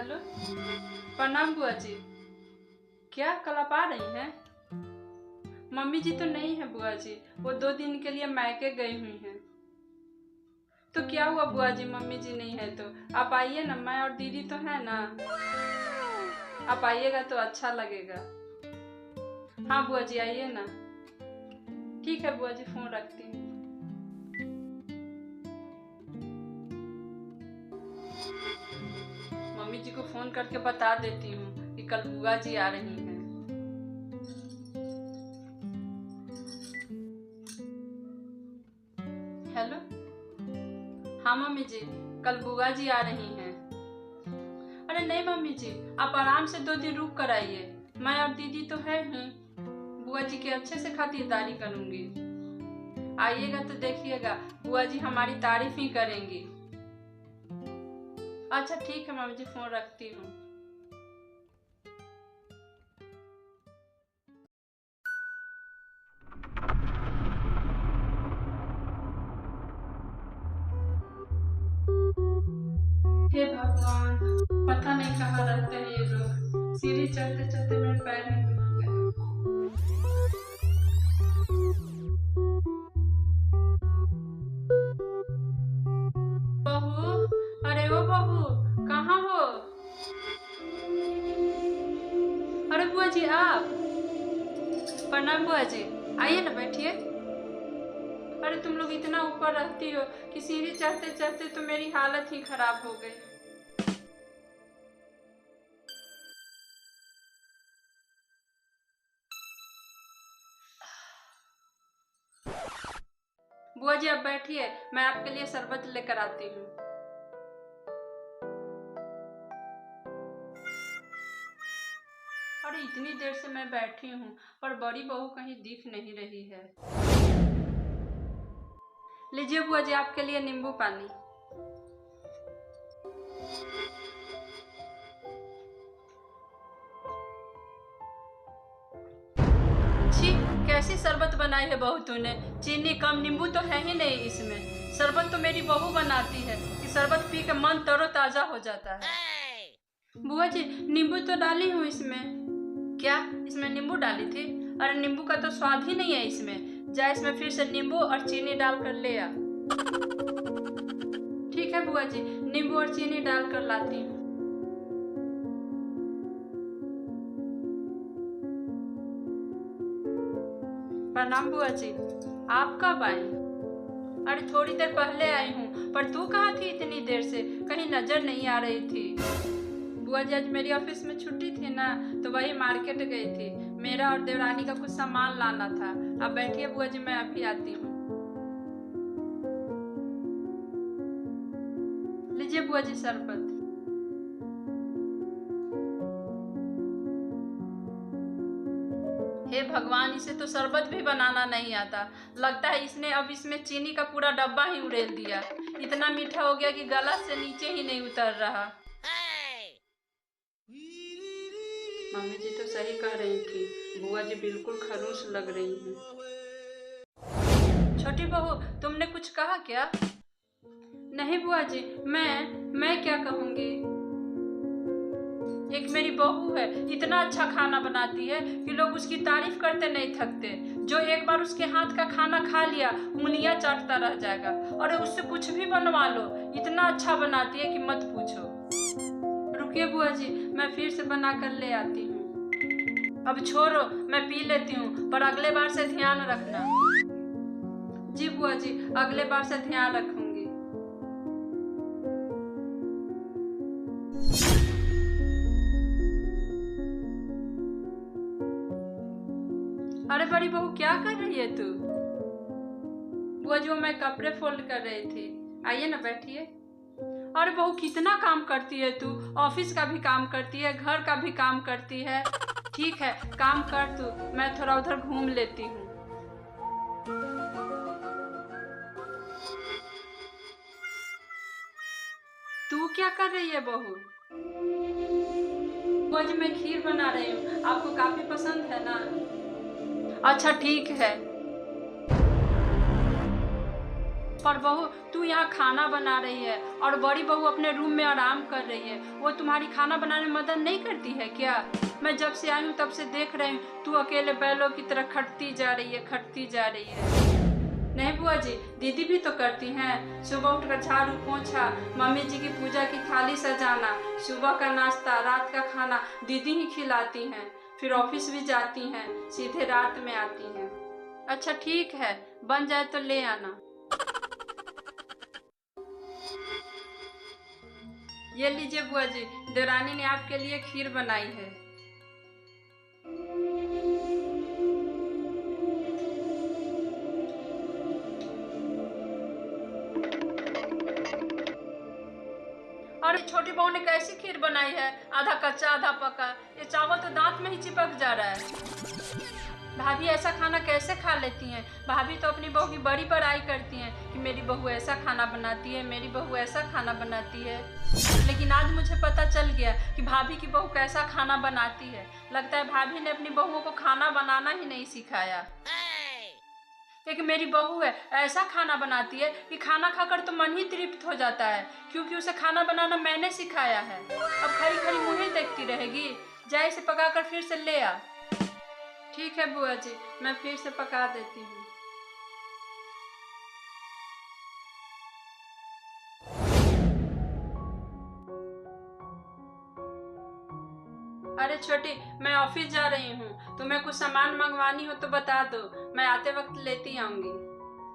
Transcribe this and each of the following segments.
Hello. प्रणाम बुआ जी। क्या कल आप आ रही हैं? मम्मी जी तो नहीं है बुआ जी, वो 2 दिन के लिए मायके गई हुई हैं। तो क्या हुआ बुआ जी, मम्मी जी नहीं है तो आप आइए ना, मैं और दीदी तो है ना। आप आइएगा तो अच्छा लगेगा। हाँ बुआ जी आइए ना। ठीक है बुआ जी, फोन रखती हूँ। मम्मी जी को फोन करके बता देती हूँ कि कल बुआ जी आ रही हैं। हेलो। हाँ मम्मी जी, कल बुआ जी आ रही हैं। अरे नहीं मम्मी जी, आप आराम से 2 दिन रुक कर आइए, मैं और दीदी तो है ही। बुआ जी की अच्छे से खातिरदारी करूंगी। आइएगा तो देखिएगा, बुआ जी हमारी तारीफ ही करेंगी। अच्छा ठीक है मम्मी जी, फोन रखती हूँ। हे भगवान, पता नहीं कहाँ रहते हैं ये लोग। सीढ़ी चढ़ते चढ़ते मेरे पैर ही दुख गए। बहू, अरे ओ बहू, कहाँ हो? अरे बुआ जी आप। प्रणाम बुआ जी, आइए ना बैठिए। अरे तुम लोग इतना ऊपर रहती हो कि सीढ़ी चढ़ते चढ़ते तो मेरी हालत ही खराब हो गई। बुआ जी आप बैठिए, मैं आपके लिए शरबत लेकर आती हूँ। अरे इतनी देर से मैं बैठी हूँ पर बड़ी बहू कहीं दिख नहीं रही है। लीजिए बुआ जी आपके लिए नींबू पानी। छी, कैसी शरबत बनाई है बहू तूने। चीनी कम, नींबू तो है ही नहीं इसमें। शरबत तो मेरी बहू बनाती है कि शरबत पी के मन तरोताजा हो जाता है। बुआ जी नींबू तो डाली हूँ इसमें। क्या इसमें नींबू डाली थी? अरे नींबू का तो स्वाद ही नहीं है इसमें। जा इसमें फिर से नींबू और चीनी डालकर ले आ। ठीक है बुआ जी, नींबू और चीनी डालकर लाती हूँ। प्रणाम बुआ जी, आप कब आई? अरे थोड़ी देर पहले आई हूँ, पर तू कहाँ थी इतनी देर से? कहीं नजर नहीं आ रही थी। बुआ जी आज मेरी ऑफिस में छुट्टी थी ना, तो वही मार्केट गई थी। मेरा और देवरानी का कुछ सामान लाना था। अब बैठिए बुआ जी, मैं अभी आती हूँ। लीजिए बुआ जी शरबत। हे भगवान, इसे तो शरबत भी बनाना नहीं आता। लगता है इसने अब इसमें चीनी का पूरा डब्बा ही उड़ेल दिया। इतना मीठा हो गया कि गला से नीचे ही नहीं उतर रहा। मम्मी जी तो सही कह रही थी, बुआ जी बिल्कुल खरूस लग रही हैं। छोटी बहू तुमने कुछ कहा क्या? नहीं बुआ जी, मैं क्या कहूँगी। एक मेरी बहू है, इतना अच्छा खाना बनाती है कि लोग उसकी तारीफ करते नहीं थकते। जो एक बार उसके हाथ का खाना खा लिया उंगलियां चाटता रह जाएगा। और उससे कुछ भी बनवा लो, इतना अच्छा बनाती है कि मत पूछो। रुकिए बुआ जी, मैं फिर से बना कर ले आती हूँ। अब छोड़ो, मैं पी लेती हूँ, पर अगले बार से ध्यान रखना। जी बुआ जी, अगले बार से ध्यान रखूंगी। अरे बड़ी बहू क्या कर रही है तू? बुआ जी मैं कपड़े फोल्ड कर रही थी। आइए ना बैठिए। अरे बहू कितना काम करती है तू, ऑफिस का भी काम करती है, घर का भी काम करती है। ठीक है काम कर तू, मैं थोड़ा उधर घूम लेती हूँ। तू क्या कर रही है बहू? बुआ जी मैं खीर बना रही हूँ, आपको काफी पसंद है ना? अच्छा ठीक है। पर बहू, तू यहाँ खाना बना रही है और बड़ी बहू अपने रूम में आराम कर रही है। वो तुम्हारी खाना बनाने में मदद नहीं करती है क्या? मैं जब से आई हूँ तब से देख रही हूँ, तू अकेले बैलों की तरह खटती जा रही है, खटती जा रही है। नहीं बुआ जी, दीदी भी तो करती हैं। सुबह उठकर झाड़ू पोंछा, मम्मी जी की पूजा की थाली सजाना, सुबह का नाश्ता, रात का खाना दीदी ही खिलाती हैं। फिर ऑफिस भी जाती हैं, सीधे रात में आती हैं। अच्छा ठीक है, बन जाए तो ले आना। ये लीजिए बुआ जी, देवरानी ने आपके लिए खीर बनाई है। और ये छोटी बहू ने कैसी खीर बनाई है? आधा कच्चा आधा पका। ये चावल तो दांत में ही चिपक जा रहा है। भाभी ऐसा खाना कैसे खा लेती हैं? भाभी तो अपनी बहू की बड़ी बड़ाई करती हैं कि मेरी बहू ऐसा खाना बनाती है, मेरी बहू ऐसा खाना बनाती है। लेकिन आज मुझे पता चल गया कि भाभी की बहू कैसा खाना बनाती है। लगता है भाभी ने अपनी बहुओं को खाना बनाना ही नहीं सिखाया। एक मेरी बहू है, ऐसा खाना बनाती है कि खाना खाकर तो मन ही तृप्त हो जाता है, क्योंकि उसे खाना बनाना मैंने सिखाया है। अब खड़ी खड़ी मुझे देखती रहेगी? जाए इसे पकाकर फिर से ले आ। ठीक है बुआ जी, मैं फिर से पका देती हूँ। अरे छोटी, मैं ऑफिस जा रही हूँ, तुम्हें कुछ सामान मंगवानी हो तो बता दो, मैं आते वक्त लेती आऊंगी।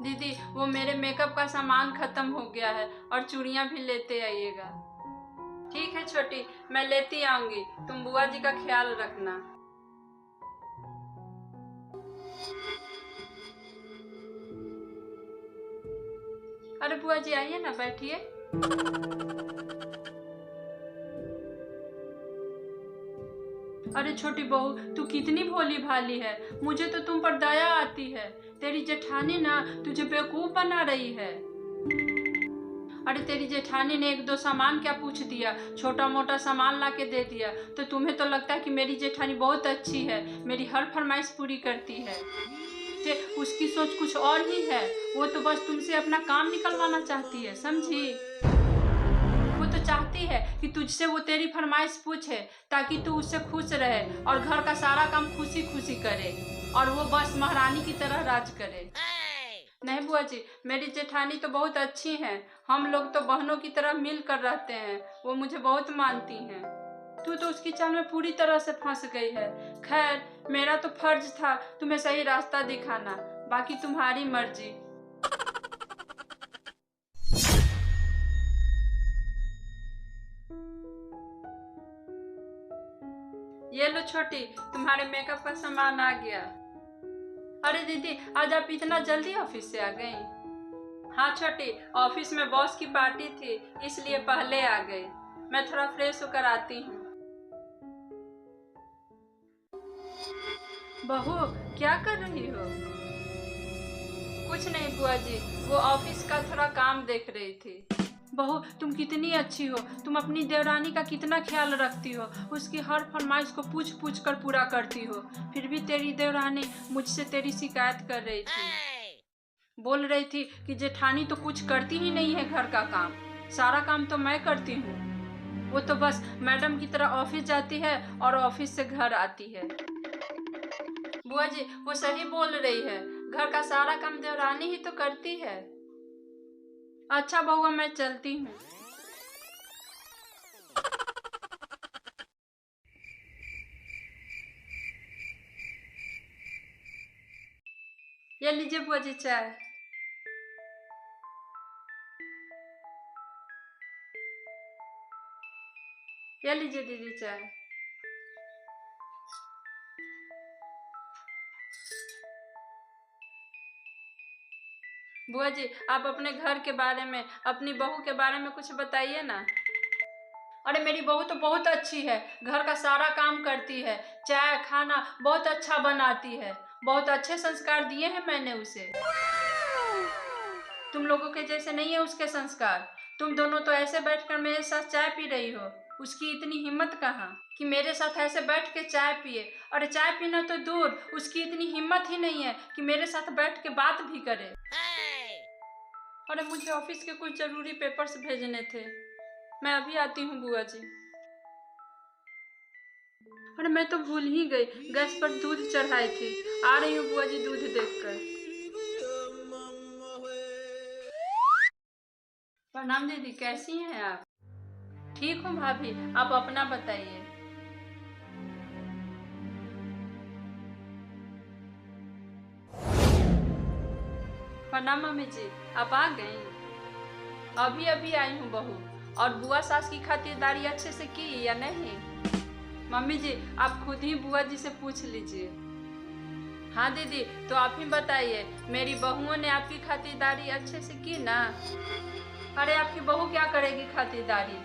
दीदी, वो मेरे मेकअप का सामान खत्म हो गया है और चूड़ियाँ भी लेते आइएगा। ठीक है छोटी, मैं लेती आऊंगी, तुम बुआ जी का ख्याल रखना। अरे बुआ जी आइए ना, बैठिए। अरे छोटी बहू, तू कितनी भोली भाली है, मुझे तो तुम पर दया आती है। तेरी जेठानी ना तुझे बेवकूफ बना रही है। अरे तेरी जेठानी ने एक दो सामान क्या पूछ दिया, छोटा मोटा सामान ला के दे दिया, तो तुम्हें तो लगता है कि मेरी जेठानी बहुत अच्छी है, मेरी हर फरमाइश पूरी करती है। उसकी सोच कुछ और ही है। वो तो बस तुमसे अपना काम निकलवाना चाहती है, समझी? वो तो चाहती है कि तुझसे वो तेरी फरमाइश पूछे ताकि तू उससे खुश रहे और घर का सारा काम खुशी खुशी करे, और वो बस महारानी की तरह राज करे। नहीं बुआ जी, मेरी जेठानी तो बहुत अच्छी हैं। हम लोग तो बहनों की तरह मिल कर रहते हैं। वो मुझे बहुत मानती हैं। तू तो उसकी चाल में पूरी तरह से फंस गई है। खैर, मेरा तो फर्ज था तुम्हें सही रास्ता दिखाना, बाकी तुम्हारी मर्जी। ये लो छोटी, तुम्हारे मेकअप का सामान आ गया। अरे दीदी, आज आप इतना जल्दी ऑफिस से आ गई? हाँ छोटी, ऑफिस में बॉस की पार्टी थी, इसलिए पहले आ गई। मैं थोड़ा फ्रेश होकर आती हूँ। बहू, क्या कर रही हो? कुछ नहीं बुआ जी, वो ऑफिस का थोड़ा काम देख रही थी। बहू, तुम कितनी अच्छी हो, तुम अपनी देवरानी का कितना ख्याल रखती हो, उसकी हर फरमाइश को पूछ पूछ कर पूरा करती हो। फिर भी तेरी देवरानी मुझसे तेरी शिकायत कर रही थी। बोल रही थी कि जेठानी तो कुछ करती ही नहीं है, घर का काम सारा काम तो मैं करती हूँ। वो तो बस मैडम की तरह ऑफिस जाती है और ऑफिस से घर आती है। बुआ जी, वो सही बोल रही है, घर का सारा काम देवरानी ही तो करती है। अच्छा बउआ, मैं चलती हूँ। ये लीजिए बुआ जी चाय। ये लीजिए दीदी चाय। बुआ जी, आप अपने घर के बारे में, अपनी बहू के बारे में कुछ बताइए ना। अरे मेरी बहू तो बहुत अच्छी है, घर का सारा काम करती है, चाय खाना बहुत अच्छा बनाती है, बहुत अच्छे संस्कार दिए हैं मैंने उसे। तुम लोगों के जैसे नहीं है उसके संस्कार। तुम दोनों तो ऐसे बैठकर मेरे साथ चाय पी रही हो, उसकी इतनी हिम्मत कहाँ कि मेरे साथ ऐसे बैठ के चाय पिए। और चाय पीना तो दूर, उसकी इतनी हिम्मत ही नहीं है कि मेरे साथ बैठ के बात भी करे। अरे मुझे ऑफिस के कुछ जरूरी पेपर्स भेजने थे। मैं अभी आती हूँ बुआ जी। अरे मैं तो भूल ही गई, गैस पर दूध चढ़ाई थी। आ रही हूँ बुआ जी दूध देखकर। प्रणाम दीदी, कैसी हैं आप? ठीक हूँ भाभी, आप अपना बताइए। प्रणाम मम्मी जी, आप आ गई? अभी अभी आई हूँ बहू। और बुआ सास की खातिरदारी अच्छे से की या नहीं? मम्मी जी, आप खुद ही बुआ जी से पूछ लीजिए। हाँ दीदी, तो आप ही बताइए, मेरी बहुओं ने आपकी खातिरदारी अच्छे से की ना? अरे आपकी बहू क्या करेगी खातिरदारी?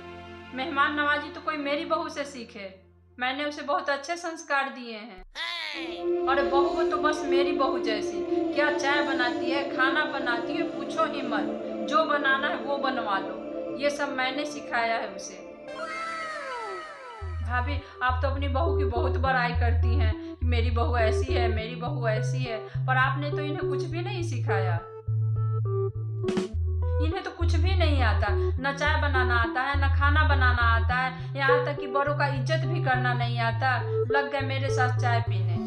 मेहमान नवाजी तो कोई मेरी बहू से सीखे। मैंने उसे बहुत अच्छे संस्कार दिए हैं। अरे बहू वो तो बस मेरी बहू जैसी, क्या चाय बनाती है, खाना बनाती है, पूछो ही मत। जो बनाना है वो बनवा लो, ये सब मैंने सिखाया है उसे। भाभी, आप तो अपनी बहू की बहुत बड़ाई करती हैं कि मेरी बहू ऐसी है, मेरी बहू ऐसी है, पर आपने तो इन्हें कुछ भी नहीं सिखाया। इन्हें तो कुछ भी नहीं आता, न चाय बनाना आता है, न खाना बनाना आता है, यहाँ तक कि बड़ों का इज्जत भी करना नहीं आता। लग गए मेरे साथ चाय पीने।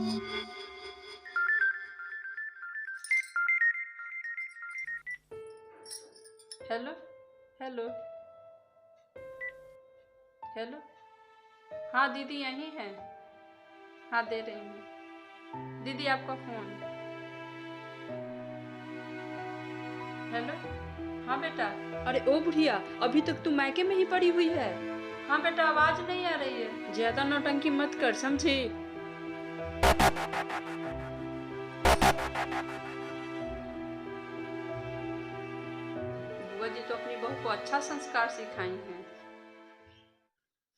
Hello hello hello. हाँ दीदी यहीं है। हाँ दे रही हूँ दीदी, आपका फोन। हेलो। हाँ बेटा। अरे ओ बुढ़िया, अभी तक तू मायके में ही पड़ी हुई है? हाँ बेटा, आवाज नहीं आ रही है। ज्यादा नौटंकी मत कर, समझी? बुआ जी तो अपनी बहू को अच्छा संस्कार सिखाई हैं।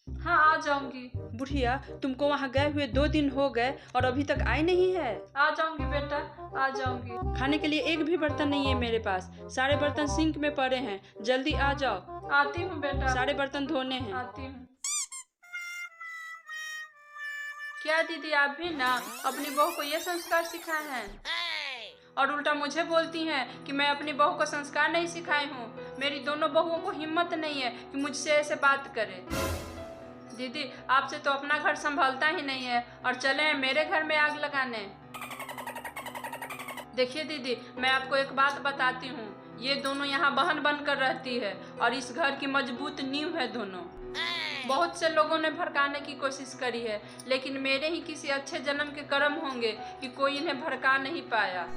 हाँ आ जाऊंगी। बुढ़िया, तुमको वहाँ गए हुए 2 दिन हो गए और अभी तक आई नहीं है। आ जाऊंगी बेटा, आ जाऊंगी। खाने के लिए एक भी बर्तन नहीं है मेरे पास, सारे बर्तन सिंक में पड़े हैं। जल्दी आ जाओ। आती हूँ बेटा, सारे बर्तन धोने हैं। आती हूँ। क्या दीदी, आप भी ना अपनी बहू को ये संस्कार सिखाए हैं और उल्टा मुझे बोलती हैं कि मैं अपनी बहू को संस्कार नहीं सिखाई हूँ। मेरी दोनों बहुओं को हिम्मत नहीं है कि मुझसे ऐसे बात करे। दीदी, आपसे तो अपना घर संभालता ही नहीं है और चले हैं मेरे घर में आग लगाने। देखिए दीदी, मैं आपको एक बात बताती हूँ, ये दोनों यहाँ बहन बनकर रहती है और इस घर की मजबूत नींव है दोनों। बहुत से लोगों ने भड़काने की कोशिश करी है, लेकिन मेरे ही किसी अच्छे जन्म के कर्म होंगे कि कोई इन्हें भड़का नहीं पाया।